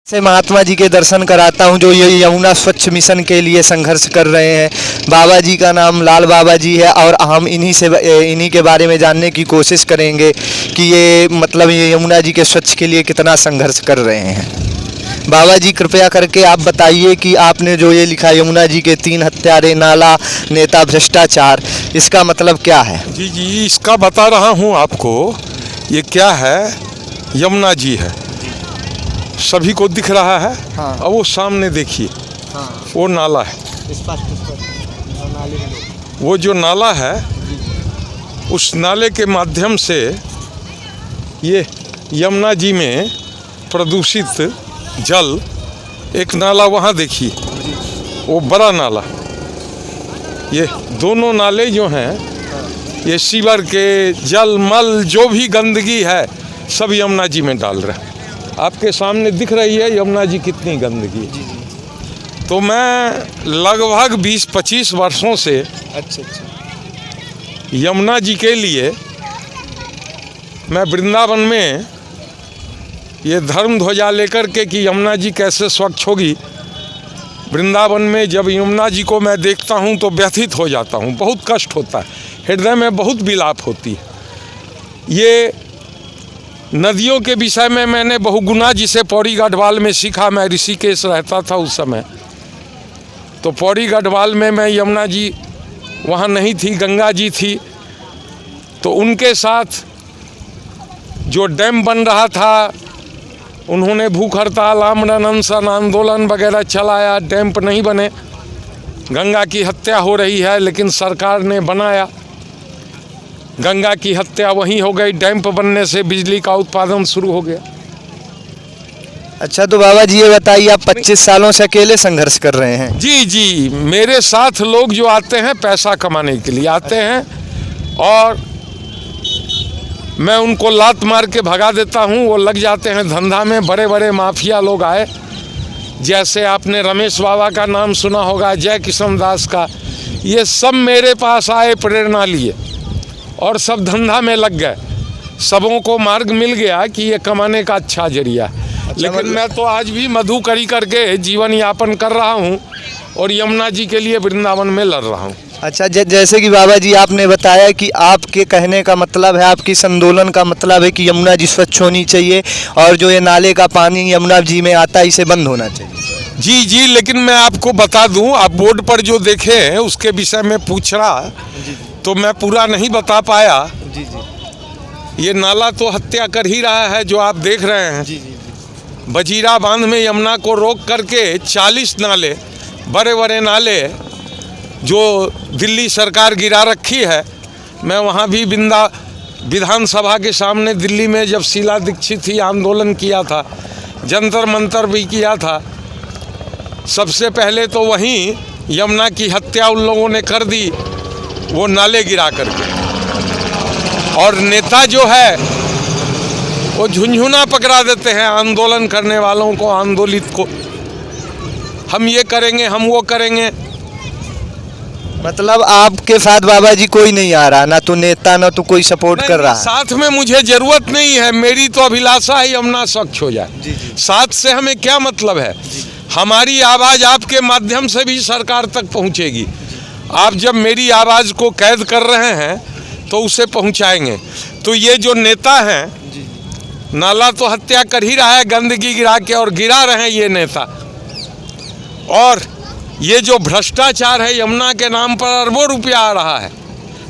से महात्मा जी के दर्शन कराता हूँ जो ये यमुना स्वच्छ मिशन के लिए संघर्ष कर रहे हैं। बाबा जी का नाम लाल बाबा जी है और हम इन्हीं के बारे में जानने की कोशिश करेंगे कि ये यमुना जी के स्वच्छ के लिए कितना संघर्ष कर रहे हैं। बाबा जी कृपया करके आप बताइए कि आपने जो ये लिखा यमुना जी के 3 हत्यारे, नाला, नेता, भ्रष्टाचार, इसका मतलब क्या है? जी इसका बता रहा हूँ आपको। ये क्या है? यमुना जी है, सभी को दिख रहा है। हाँ। अब वो सामने देखिए। हाँ। वो नाला है। वो जो नाला है, उस नाले के माध्यम से ये यमुना जी में प्रदूषित जल, एक नाला वहाँ देखिए, वो बड़ा नाला, ये दोनों नाले जो हैं, ये सीवर के जल मल जो भी गंदगी है सब यमुना जी में डाल रहे हैं। आपके सामने दिख रही है यमुना जी कितनी गंदगी है। तो मैं लगभग 20-25 वर्षों से यमुना जी के लिए मैं वृंदावन में ये धर्म ध्वजा लेकर के कि यमुना जी कैसे स्वच्छ होगी। वृंदावन में जब यमुना जी को मैं देखता हूँ तो व्यथित हो जाता हूँ, बहुत कष्ट होता है, हृदय में बहुत विलाप होती है। ये नदियों के विषय में मैंने बहुगुना जिसे पौड़ी गढ़वाल में सीखा। मैं ऋषिकेश रहता था उस समय, तो पौड़ी गढ़वाल में मैं यमुना जी वहाँ नहीं थी, गंगा जी थी। तो उनके साथ जो डैम बन रहा था, उन्होंने भूख हड़ताल, आमरण अनशन, आंदोलन वगैरह चलाया, डैम नहीं बने, गंगा की हत्या हो रही है, लेकिन सरकार ने बनाया। गंगा की हत्या वहीं हो गई, डैम बनने से बिजली का उत्पादन शुरू हो गया। अच्छा, तो बाबा जी ये बताइए, आप 25 सालों से अकेले संघर्ष कर रहे हैं? जी, मेरे साथ लोग जो आते हैं पैसा कमाने के लिए आते हैं, और मैं उनको लात मार के भगा देता हूँ, वो लग जाते हैं धंधा में। बड़े बड़े माफिया लोग आए, जैसे आपने रमेश बाबा का नाम सुना होगा, जय किशन दास का, ये सब मेरे पास आए प्रेरणा लिए और सब धंधा में लग गए। सबों को मार्ग मिल गया कि ये कमाने का अच्छा जरिया है। लेकिन मैं तो आज भी मधुकरी करके जीवन यापन कर रहा हूँ और यमुना जी के लिए वृंदावन में लड़ रहा हूँ। अच्छा, जैसे कि बाबा जी आपने बताया कि आपके कहने का मतलब है, आपकी इस आंदोलन का मतलब है कि यमुना जी स्वच्छ होनी चाहिए और जो ये नाले का पानी यमुना जी में आता है इसे बंद होना चाहिए। जी, लेकिन मैं आपको बता दूं, आप बोर्ड पर जो देखे हैं उसके विषय में पूछ रहा, तो मैं पूरा नहीं बता पाया। ये नाला तो हत्या कर ही रहा है जो आप देख रहे हैं। बजीरा बांध में यमुना को रोक करके 40 नाले, बड़े बड़े नाले जो दिल्ली सरकार गिरा रखी है। मैं वहाँ भी विधानसभा के सामने दिल्ली में जब शीला दीक्षित थी, आंदोलन किया था, जंतर मंतर भी किया था। सबसे पहले तो वहीं यमुना की हत्या उन लोगों ने कर दी, वो नाले गिरा करके। और नेता जो है वो झुंझुना पकड़ा देते हैं आंदोलन करने वालों को, आंदोलित को। हम ये करेंगे, हम वो करेंगे। मतलब आपके साथ बाबा जी कोई नहीं आ रहा, ना तो नेता ना तो कोई सपोर्ट कर रहा है? साथ में मुझे जरूरत नहीं है, मेरी तो अभिलाषा है यमुना स्वच्छ हो जाए। साथ से हमें क्या मतलब है? हमारी आवाज़ आपके माध्यम से भी सरकार तक पहुंचेगी। आप जब मेरी आवाज़ को कैद कर रहे हैं तो उसे पहुंचाएंगे। तो ये जो नेता हैं, नाला तो हत्या कर ही रहा है गंदगी गिरा के, और गिरा रहे हैं ये नेता। और ये जो भ्रष्टाचार है, यमुना के नाम पर अरबों रुपया आ रहा है,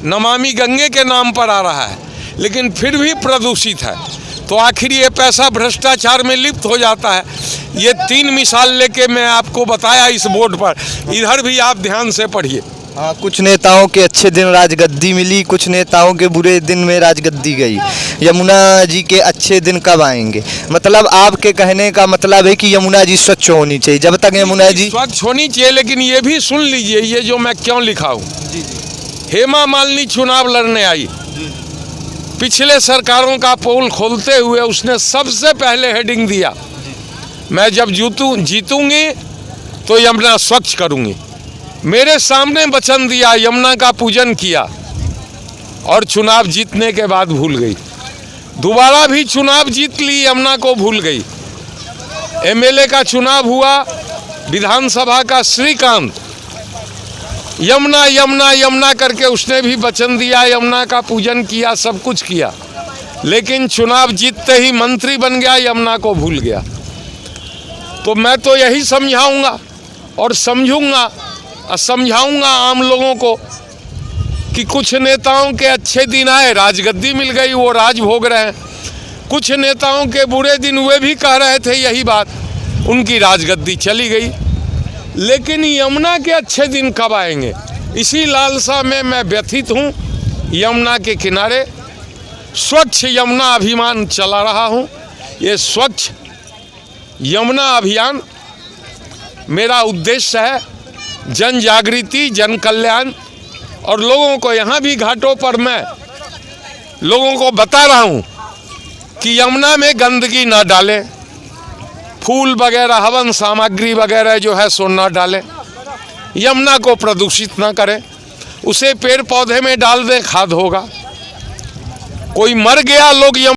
नमामि गंगे के नाम पर आ रहा है, लेकिन फिर भी प्रदूषित है। तो आखिर ये पैसा भ्रष्टाचार में लिप्त हो जाता है। ये 3 मिसाल लेके मैं आपको बताया इस बोर्ड पर, इधर भी आप ध्यान से पढ़िए। हाँ, कुछ नेताओं के अच्छे दिन राजगद्दी मिली, कुछ नेताओं के बुरे दिन में राजगद्दी गई। यमुना जी के अच्छे दिन कब आएंगे? मतलब आपके कहने का मतलब है कि यमुना जी स्वच्छ होनी चाहिए। जब तक यमुना जी स्वच्छ होनी चाहिए, लेकिन ये भी सुन लीजिए, ये जो मैं क्यों लिखा हूँ। हेमा मालिनी चुनाव लड़ने आई, पिछले सरकारों का पोल खोलते हुए उसने सबसे पहले हेडिंग दिया, मैं जब जीतूंगी तो यमुना स्वच्छ करूंगी। मेरे सामने वचन दिया, यमुना का पूजन किया, और चुनाव जीतने के बाद भूल गई। दोबारा भी चुनाव जीत ली, यमुना को भूल गई। एमएलए का चुनाव हुआ, विधानसभा का श्रीकांत, यमुना यमुना यमुना करके उसने भी वचन दिया, यमुना का पूजन किया, सब कुछ किया, लेकिन चुनाव जीतते ही मंत्री बन गया, यमुना को भूल गया। तो मैं तो यही समझाऊंगा और समझूंगा और समझाऊंगा आम लोगों को कि कुछ नेताओं के अच्छे दिन आए, राजगद्दी मिल गई, वो राज भोग रहे हैं। कुछ नेताओं के बुरे दिन हुए भी कह रहे थे यही बात, उनकी राजगद्दी चली गई। लेकिन यमुना के अच्छे दिन कब आएंगे, इसी लालसा में मैं व्यथित हूँ। यमुना के किनारे स्वच्छ यमुना अभियान चला रहा हूँ। ये स्वच्छ यमुना अभियान मेरा उद्देश्य है जन जागृति, जन कल्याण, और लोगों को यहाँ भी घाटों पर मैं लोगों को बता रहा हूँ कि यमुना में गंदगी ना डालें, फूल वगैरह, हवन सामग्री वगैरह जो है सो ना डालें, यमुना को प्रदूषित ना करें, उसे पेड़ पौधे में डाल दें, खाद होगा। कोई मर गया, लोग